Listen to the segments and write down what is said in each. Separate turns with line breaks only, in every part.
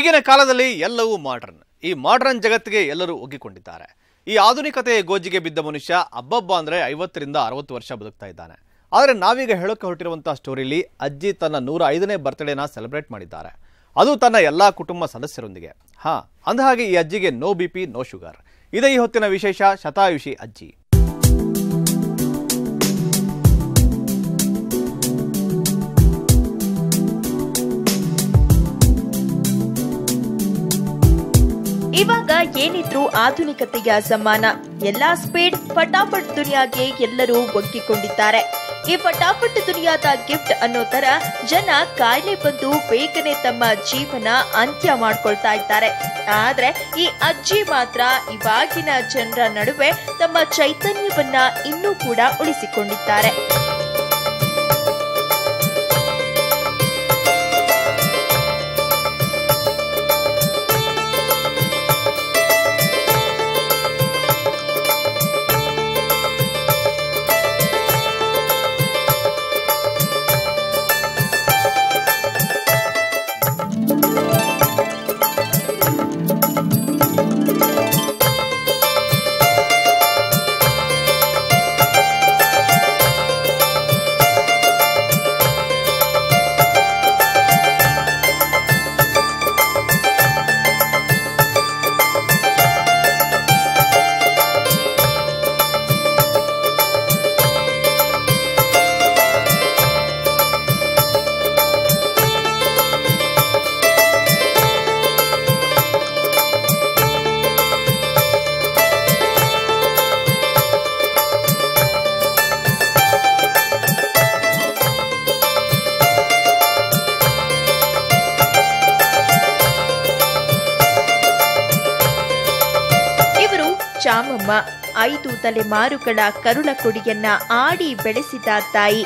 ಈಗಿನ ಕಾಲದಲ್ಲಿ ಎಲ್ಲವೂ ಮಾಡರ್ನ್. ಈ ಮಾಡರ್ನ್ ಜಗತ್ತಿಗೆ ಎಲ್ಲರೂ ಒಗ್ಗಿಕೊಂಡಿದ್ದಾರೆ. ಈ ಆಧುನಿಕತೆಯ ಗೋಜಿಗೆ ಬಿದ್ದ ಮನುಷ್ಯ ಅಬ್ಬಬ್ಬ ಅಂದ್ರೆ 50 ರಿಂದ 60 ವರ್ಷ ಬದುಕ್ತಾ ಇದ್ದಾನೆ. ಆದರೆ ನಾವೀಗ ಹೇಳೋಕೆ ಹೊರಟಿರುವಂತಹ ಸ್ಟೋರಿಲಿ ಅಜ್ಜಿ ತನ್ನ 105ನೇ ಬರ್ತ್ಡೇನ ಸೆಲೆಬ್ರೇಟ್ ಮಾಡಿದ್ದಾರೆ. ಅದು ತನ್ನ ಎಲ್ಲಾ ಕುಟುಂಬ ಸದಸ್ಯರೊಂದಿಗೆ. ಅಂದಹಾಗೆ ಈ ಅಜ್ಜಿಗೆ ನೋ ಬಿಪಿ ನೋ ಶುಗರ್. ಇದೇ ಈ ಹೊತ್ತಿನ ವಿಶೇಷ. ಶತಾಯುಷಿ ಅಜ್ಜಿ.
ಇವಾಗ ಏನಿದ್ರು ಆಧುನಿಕತೆಯ ಜಮಾನ. ಎಲ್ಲಾ ಸ್ಪೀಡ್ ಫಟಾಫಟ್ ದುನಿಯಾಗೆ ಎಲ್ಲರೂ ಒಗ್ಗಿಕೊಂಡಿದ್ದಾರೆ. ಈ ಫಟಾಫಟ್ ದುನಿಯಾದ ಗಿಫ್ಟ್ ಅನ್ನೋ ತರ ಜನ ಕಾಯಿಲೆ ಬಂದು ಬೇಗನೆ ತಮ್ಮ ಜೀವನ ಅಂತ್ಯ ಮಾಡ್ಕೊಳ್ತಾ ಇದ್ದಾರೆ. ಆದ್ರೆ ಈ ಅಜ್ಜಿ ಮಾತ್ರ ಇವಾಗಿನ ಜನರ ನಡುವೆ ತಮ್ಮ ಚೈತನ್ಯವನ್ನ ಇನ್ನೂ ಕೂಡ ಉಳಿಸಿಕೊಂಡಿದ್ದಾರೆ. ಚಾಮಮ್ಮ 5 ತಲೆಮಾರುಗಳ ಕರುಳ ಕೊಡಿಯನ್ನ ಆಡಿ ಬೆಳೆಸಿದ ತಾಯಿ.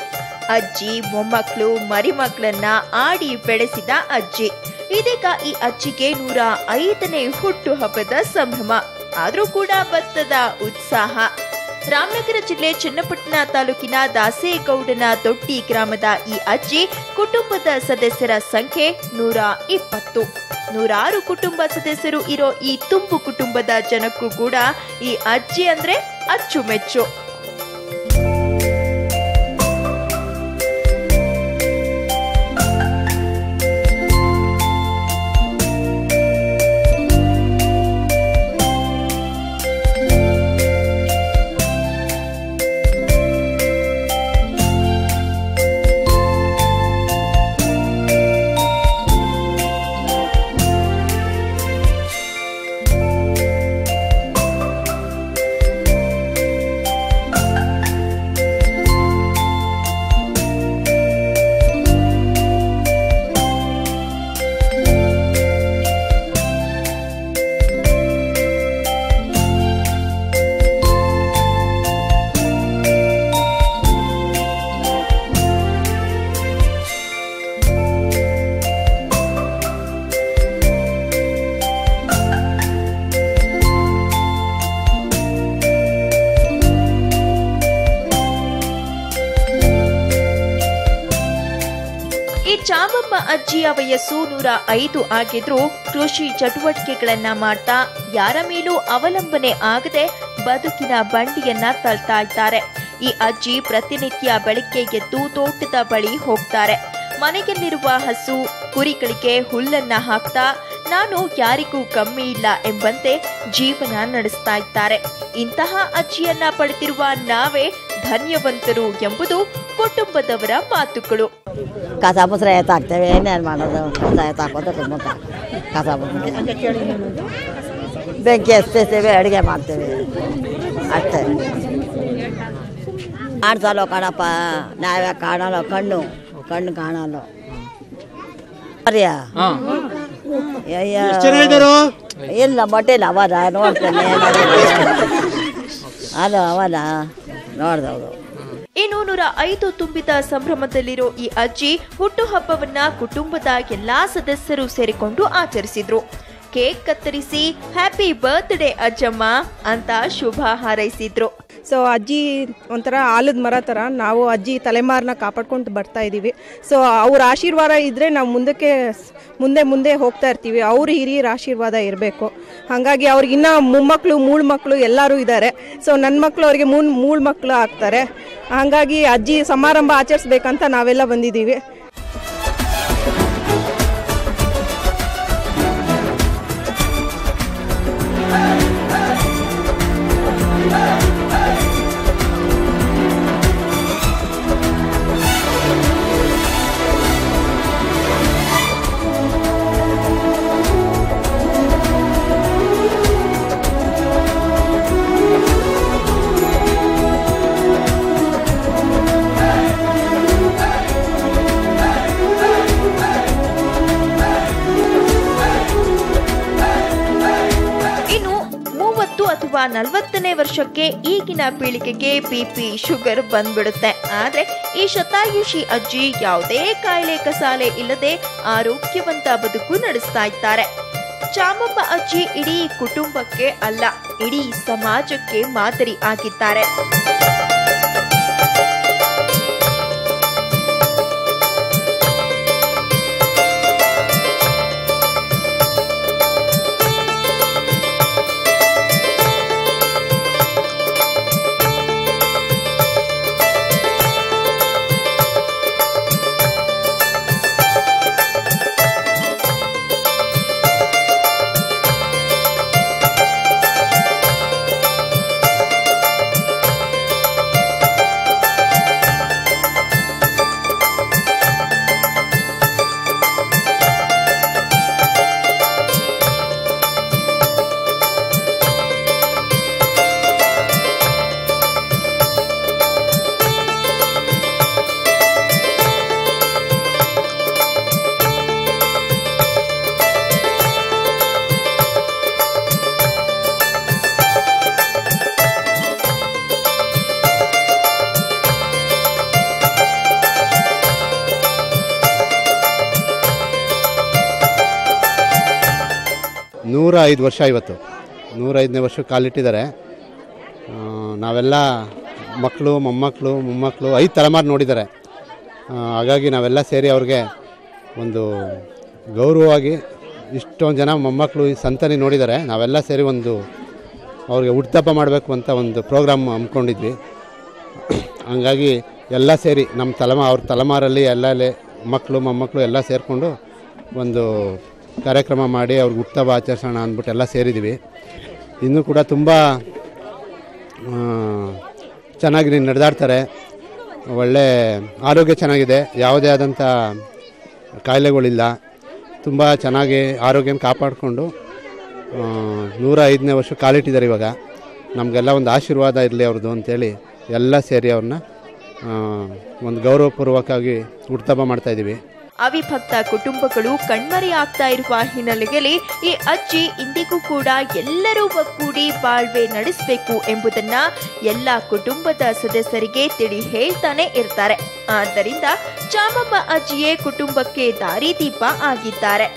ಅಜ್ಜಿ ಮೊಮ್ಮಕ್ಕಳು ಮರಿಮಕ್ಕಳನ್ನ ಆಡಿ ಬೆಳೆಸಿದ ಅಜ್ಜಿ. ಇದೀಗ ಈ ಅಜ್ಜಿಗೆ 105ನೇ ಹುಟ್ಟು ಹಬ್ಬದ ಸಂಭ್ರಮ. ಆದ್ರೂ ಕೂಡ ಭತ್ತದ ಉತ್ಸಾಹ. ರಾಮನಗರ ಜಿಲ್ಲೆ ಚನ್ನಪಟ್ಟಣ ತಾಲೂಕಿನ ದಾಸೇಗೌಡನ ದೊಡ್ಡಿ ಗ್ರಾಮದ ಈ ಅಜ್ಜಿ ಕುಟುಂಬದ ಸದಸ್ಯರ ಸಂಖ್ಯೆ 120. 106 ಕುಟುಂಬ ಸದಸ್ಯರು ಇರೋ ಈ ತುಂಬು ಕುಟುಂಬದ ಜನಕ್ಕೂ ಕೂಡ ಈ ಅಜ್ಜಿ ಅಂದ್ರೆ ಅಚ್ಚುಮೆಚ್ಚು. ಈ ಚಾಮಮ್ಮ ಅಜ್ಜಿಯ ವಯಸ್ಸು 105 ಆಗಿದ್ರೂ ಕೃಷಿ ಚಟುವಟಿಕೆಗಳನ್ನ ಮಾಡ್ತಾ ಯಾರ ಮೇಲೂ ಅವಲಂಬನೆ ಆಗದೆ ಬದುಕಿನ ಬಂಡಿಯನ್ನ ತಳ್ತಾ ಇದ್ದಾರೆ. ಈ ಅಜ್ಜಿ ಪ್ರತಿನಿತ್ಯ ಬೆಳಗ್ಗೆ ಎದ್ದು ತೋಟದ ಬಳಿ ಹೋಗ್ತಾರೆ. ಮನೆಯಲ್ಲಿರುವ ಹಸು ಕುರಿಗಳಿಗೆ ಹುಲ್ಲನ್ನ ಹಾಕ್ತಾ ನಾನು ಯಾರಿಗೂ ಕಮ್ಮಿ ಇಲ್ಲ ಎಂಬಂತೆ ಜೀವನ ನಡೆಸ್ತಾ ಇದ್ದಾರೆ. ಇಂತಹ ಅಜ್ಜಿಯನ್ನ ಪಡೆದಿರುವ ನಾವೇ ಧನ್ಯವಂತರು ಎಂಬುದು ಕುಟುಂಬದವರ ಮಾತುಗಳು.
ಕಸ ಮುಸ್ರ ಎತ್ತಾಕ್ತೇವೆ, ಏನೇನು ಮಾಡೋದು, ಕಸ ಎತ್ತಾಕೋದು ತುಂಬ ಕಸ ಬೆಂಕಿ ಹಚ್ತೇವೆ, ಅಡುಗೆ ಮಾಡ್ತೇವೆ ಅಷ್ಟೇ. ಕಾಣಿಸಲ್ಲ ಕಣಪ್ಪ, ನಾವೇ ಕಾಣಲ್ಲ, ಕಣ್ಣು ಕಾಣಲ್ಲ. ಇಲ್ಲ ಮೊಟ್ಟೆಲ್ಲ ಅವರ ನೋಡ್ತೇನೆ, ಅದು ಅವರ ನೋಡ್ದವ್ರು.
ಇನ್ನು 105 ತುಂಬಿದ ಸಂಭ್ರಮದಲ್ಲಿರೋ ಈ ಅಜ್ಜಿ ಹುಟ್ಟುಹಬ್ಬವನ್ನ ಕುಟುಂಬದ ಎಲ್ಲಾ ಸದಸ್ಯರು ಸೇರಿಕೊಂಡು ಆಚರಿಸಿದ್ರು. ಕೇಕ್ ಕತ್ತರಿಸಿ ಹ್ಯಾಪಿ ಬರ್ತ್ಡೇ ಅಜ್ಜಮ್ಮ ಅಂತ ಶುಭ ಹಾರೈಸಿದ್ರು.
ಸೊ ಅಜ್ಜಿ ಒಂಥರ ಆಲದ ಮರ ಥರ ನಾವು ಅಜ್ಜಿ ತಲೆಮಾರನ್ನ ಕಾಪಾಡ್ಕೊಂಡು ಬರ್ತಾ ಇದ್ದೀವಿ. ಸೊ ಅವ್ರ ಆಶೀರ್ವಾದ ಇದ್ದರೆ ನಾವು ಮುಂದೆ ಹೋಗ್ತಾ ಇರ್ತೀವಿ. ಅವ್ರ ಹಿರಿಯರ ಆಶೀರ್ವಾದ ಇರಬೇಕು. ಹಾಗಾಗಿ ಅವ್ರಿಗಿನ್ನ ಮೊಮ್ಮಕ್ಕಳು ಮೂಳು ಮಕ್ಕಳು ಎಲ್ಲರೂ ಇದ್ದಾರೆ. ಸೊ ನನ್ನ ಮಕ್ಕಳು ಅವ್ರಿಗೆ ಮೂಳು ಮಕ್ಕಳು ಆಗ್ತಾರೆ. ಹಾಗಾಗಿ ಅಜ್ಜಿ ಸಮಾರಂಭ ಆಚರಿಸ್ಬೇಕಂತ ನಾವೆಲ್ಲ ಬಂದಿದ್ದೀವಿ.
ಅಥವಾ 40ನೇ ವರ್ಷಕ್ಕೆ ಈಗಿನ ಪೀಳಿಗೆಗೆ ಬಿಪಿ ಶುಗರ್ ಬಂದ್ಬಿಡುತ್ತೆ. ಆದ್ರೆ ಈ ಶತಾಯುಷಿ ಅಜ್ಜಿ ಯಾವುದೇ ಕಾಯಿಲೆ ಕಸಾಲೆ ಇಲ್ಲದೆ ಆರೋಗ್ಯವಂತ ಬದುಕು ನಡೆಸ್ತಾ ಇದ್ದಾರೆ. ಚಾಮಮ್ಮ ಅಜ್ಜಿ ಇಡೀ ಕುಟುಂಬಕ್ಕೆ ಅಲ್ಲ, ಇಡೀ ಸಮಾಜಕ್ಕೆ ಮಾದರಿ ಆಗಿದ್ದಾರೆ.
ನೂರ 5 ವರ್ಷ ಇವತ್ತು 105ನೇ ವರ್ಷಕ್ಕೆ ಕಾಲಿಟ್ಟಿದ್ದಾರೆ. ನಾವೆಲ್ಲ ಮಕ್ಕಳು ಮೊಮ್ಮಕ್ಕಳು 5 ತಲೆಮಾರು ನೋಡಿದ್ದಾರೆ. ಹಾಗಾಗಿ ನಾವೆಲ್ಲ ಸೇರಿ ಅವ್ರಿಗೆ ಒಂದು ಗೌರವವಾಗಿ ಇಷ್ಟೊಂದು ಜನ ಮೊಮ್ಮಕ್ಕಳು ಈ ಸಂತನಿ ನೋಡಿದ್ದಾರೆ. ನಾವೆಲ್ಲ ಸೇರಿ ಒಂದು ಅವ್ರಿಗೆ ಹುಟ್ಟುಹಬ್ಬ ಮಾಡಬೇಕು ಅಂತ ಒಂದು ಪ್ರೋಗ್ರಾಮ್ ಹಮ್ಮಿಕೊಂಡಿದ್ವಿ. ಹಂಗಾಗಿ ಎಲ್ಲ ಸೇರಿ ನಮ್ಮ ಅವ್ರ ತಲೆಮಾರಲ್ಲಿ ಎಲ್ಲ ಮಕ್ಕಳು ಮೊಮ್ಮಕ್ಕಳು ಎಲ್ಲ ಸೇರಿಕೊಂಡು ಒಂದು ಕಾರ್ಯಕ್ರಮ ಮಾಡಿ ಅವ್ರಿಗೆ ಹುಟ್ಟುಹಬ್ಬ ಆಚರಿಸೋಣ ಅಂದ್ಬಿಟ್ಟು ಎಲ್ಲ ಸೇರಿದ್ದೀವಿ. ಇನ್ನೂ ಕೂಡ ತುಂಬ ಚೆನ್ನಾಗಿ ನಡೆದಾಡ್ತಾರೆ. ಒಳ್ಳೆ ಆರೋಗ್ಯ ಚೆನ್ನಾಗಿದೆ, ಯಾವುದೇ ಆದಂಥ ಕಾಯಿಲೆಗಳಿಲ್ಲ. ತುಂಬ ಚೆನ್ನಾಗಿ ಆರೋಗ್ಯನ ಕಾಪಾಡಿಕೊಂಡು 105ನೇ ವರ್ಷ ಕಾಲಿಟ್ಟಿದ್ದಾರೆ. ಇವಾಗ ನಮಗೆಲ್ಲ ಒಂದು ಆಶೀರ್ವಾದ ಇರಲಿ ಅವ್ರದ್ದು ಅಂತೇಳಿ ಎಲ್ಲ ಸೇರಿ ಅವ್ರನ್ನ ಒಂದು ಗೌರವಪೂರ್ವಕವಾಗಿ ಹುಟ್ಟುಹಬ್ಬ ಮಾಡ್ತಾಯಿದ್ದೀವಿ.
ಅವಿಭಕ್ತ ಕುಟುಂಬಗಳು ಕಣ್ಮರೆಯಾಗ್ತಾ ಇರುವ ಹಿನ್ನೆಲೆಯಲ್ಲಿ ಈ ಅಜ್ಜಿ ಇಂದಿಗೂ ಕೂಡ ಎಲ್ಲರೂ ಒಗ್ಗೂಡಿ ಬಾಳ್ವೆ ನಡೆಸಬೇಕು ಎಂಬುದನ್ನ ಎಲ್ಲ ಕುಟುಂಬದ ಸದಸ್ಯರಿಗೆ ತಿಳಿ ಹೇಳ್ತಾನೆ ಇರ್ತಾರೆ. ಆದ್ದರಿಂದ ಚಾಮಮ್ಮ ಅಜ್ಜಿಯೇ ಕುಟುಂಬಕ್ಕೆ ದಾರಿದೀಪ ಆಗಿದ್ದಾರೆ.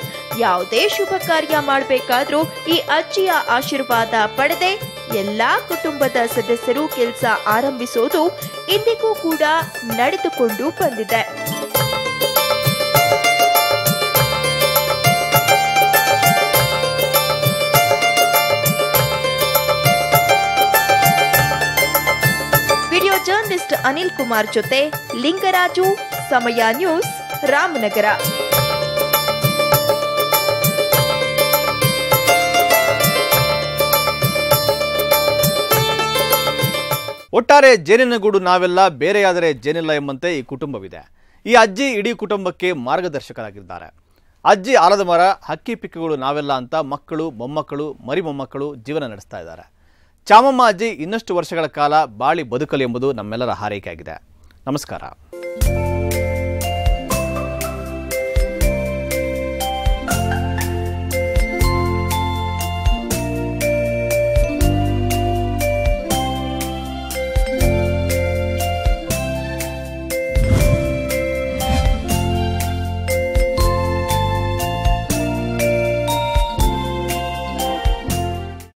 ಯಾವುದೇ ಶುಭ ಕಾರ್ಯ ಮಾಡಬೇಕಾದ್ರೂ ಈ ಅಜ್ಜಿಯ ಆಶೀರ್ವಾದ ಪಡೆದೇ ಎಲ್ಲಾ ಕುಟುಂಬದ ಸದಸ್ಯರು ಕೆಲಸ ಆರಂಭಿಸೋದು ಇಂದಿಗೂ ಕೂಡ ನಡೆದುಕೊಂಡು ಬಂದಿದೆ. ವಿಡಿಯೋ ಜರ್ನಲಿಸ್ಟ್ ಅನಿಲ್ ಕುಮಾರ್ ಜೊತೆ ಲಿಂಗರಾಜು, ಸಮಯ ನ್ಯೂಸ್, ರಾಮನಗರ.
ಒಟ್ಟಾರೆ ಜೇನಿನ ಗೂಡು ನಾವೆಲ್ಲ, ಬೇರೆಯಾದರೆ ಜೇನಿಲ್ಲ ಎಂಬಂತೆ ಈ ಕುಟುಂಬವಿದೆ. ಈ ಅಜ್ಜಿ ಇಡೀ ಕುಟುಂಬಕ್ಕೆ ಮಾರ್ಗದರ್ಶಕರಾಗಿದ್ದಾರೆ. ಅಜ್ಜಿ ಆಲದ ಮರ, ಹಕ್ಕಿ ಪಿಕ್ಕಿಗಳು ನಾವೆಲ್ಲ ಅಂತ ಮಕ್ಕಳು, ಮೊಮ್ಮಕ್ಕಳು, ಮರಿ ಮೊಮ್ಮಕ್ಕಳು ಜೀವನ ನಡೆಸ್ತಾ ಇದ್ದಾರೆ. ಚಾಮಮ್ಮ ಅಜ್ಜಿ ಇನ್ನಷ್ಟು ವರ್ಷಗಳ ಕಾಲ ಬಾಳಿ ಬದುಕಲಿ ಎಂಬುದು ನಮ್ಮೆಲ್ಲರ ಹಾರೈಕೆಯಾಗಿದೆ. ನಮಸ್ಕಾರ.